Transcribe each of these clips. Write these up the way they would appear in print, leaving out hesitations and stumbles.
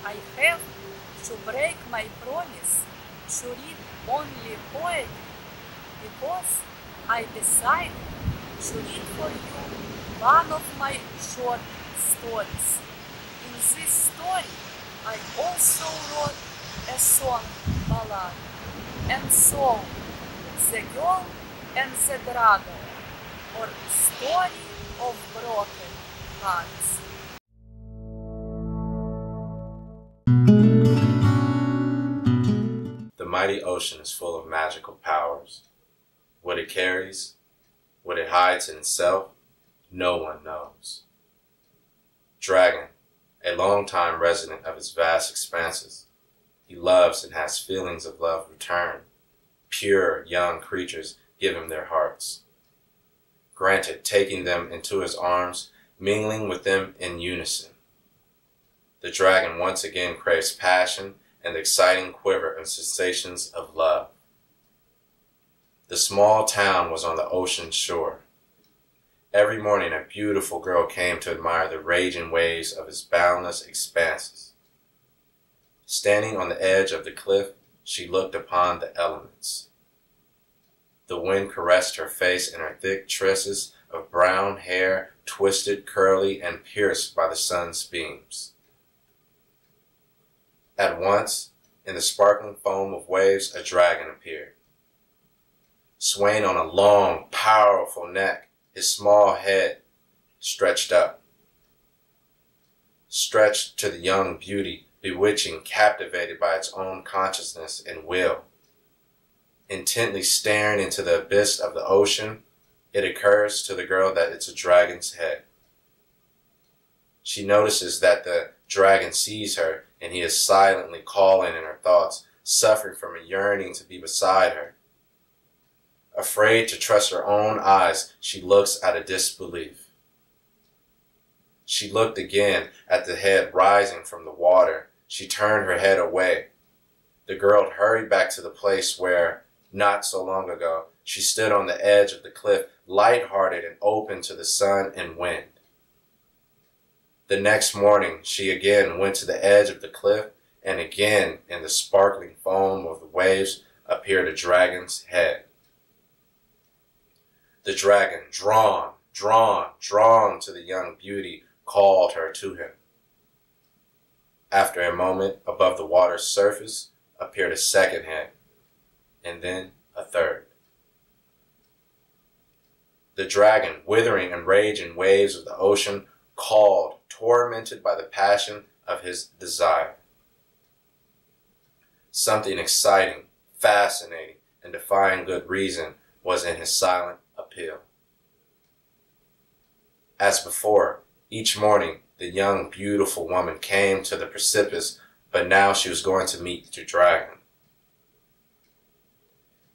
I have to break my promise to read only poetry because I decided to read for you one of my short stories. In this story, I also wrote a song ballad, and so The Girl and the Dragon, or Story of Broken Hearts. The mighty ocean is full of magical powers. What it carries, what it hides in itself, no one knows. Dragon, a longtime resident of its vast expanses, he loves and has feelings of love return. Pure, young creatures give him their hearts. Granted, taking them into his arms, mingling with them in unison. The dragon once again craves passion and the exciting quiver and sensations of love. The small town was on the ocean shore. Every morning a beautiful girl came to admire the raging waves of its boundless expanses. Standing on the edge of the cliff, she looked upon the elements. The wind caressed her face, and her thick tresses of brown hair twisted, curly, and pierced by the sun's beams. At once, in the sparkling foam of waves, a dragon appeared. Swaying on a long, powerful neck, his small head stretched up. Stretched to the young beauty, bewitching, captivated by its own consciousness and will. Intently staring into the abyss of the ocean, it occurs to the girl that it's a dragon's head. She notices that the dragon sees her, and he is silently calling in her thoughts, suffering from a yearning to be beside her. Afraid to trust her own eyes, she looks at a disbelief. She looked again at the head rising from the water. She turned her head away. The girl hurried back to the place where, not so long ago, she stood on the edge of the cliff, light-hearted and open to the sun and wind. The next morning, she again went to the edge of the cliff, and again, in the sparkling foam of the waves, appeared a dragon's head. The dragon, drawn to the young beauty, called her to him. After a moment, above the water's surface, appeared a second head, and then a third. The dragon, withering and raging waves of the ocean, called, tormented by the passion of his desire. Something exciting, fascinating, and defying good reason was in his silent appeal. As before, each morning the young, beautiful woman came to the precipice, but now she was going to meet the dragon.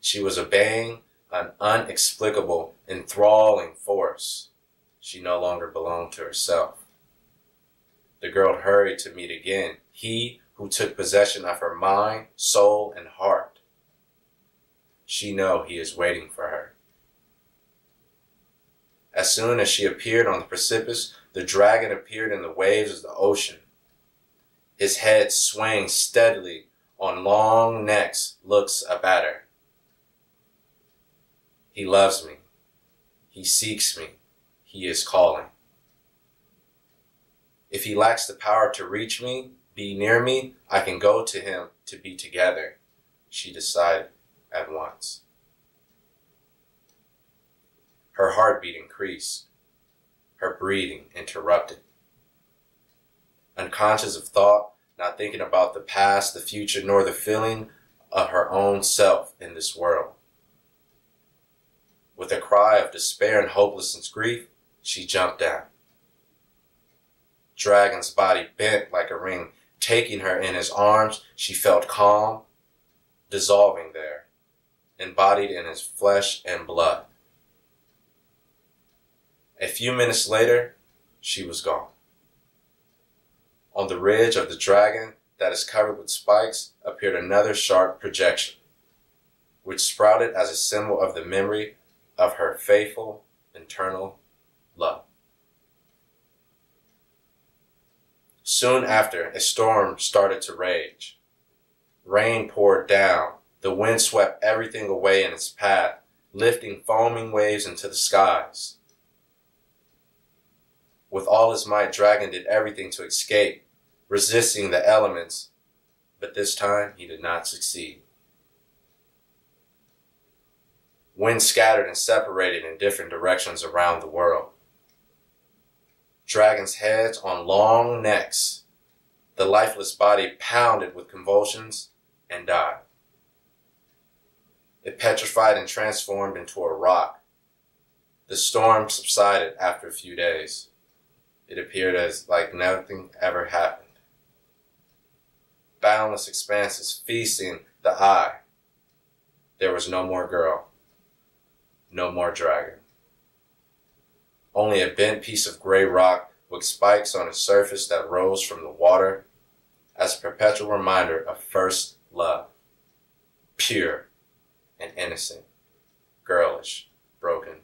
She was obeying an inexplicable, enthralling force. She no longer belonged to herself. The girl hurried to meet again he who took possession of her mind, soul, and heart. She knows he is waiting for her. As soon as she appeared on the precipice, the dragon appeared in the waves of the ocean. His head swaying steadily on long necks, looks up at her. He loves me. He seeks me. He is calling. If he lacks the power to reach me, be near me, I can go to him to be together, she decided at once. Her heartbeat increased. Her breathing interrupted. Unconscious of thought, not thinking about the past, the future, nor the feeling of her own self in this world. With a cry of despair and hopelessness, grief, she jumped down. Dragon's body bent like a ring. Taking her in his arms, she felt calm, dissolving there, embodied in his flesh and blood. A few minutes later, she was gone. On the ridge of the dragon that is covered with spikes appeared another sharp projection, which sprouted as a symbol of the memory of her faithful, eternal love. Soon after, a storm started to rage. Rain poured down. The wind swept everything away in its path, lifting foaming waves into the skies. With all his might, Dragon did everything to escape, resisting the elements, but this time he did not succeed. Wind scattered and separated in different directions around the world. Dragons' heads on long necks. The lifeless body pounded with convulsions and died. It petrified and transformed into a rock. The storm subsided after a few days. It appeared as like nothing ever happened. Boundless expanses feasting the eye. There was no more girl. No more dragon. Only a bent piece of gray rock with spikes on its surface that rose from the water as a perpetual reminder of first love. Pure and innocent, girlish, broken,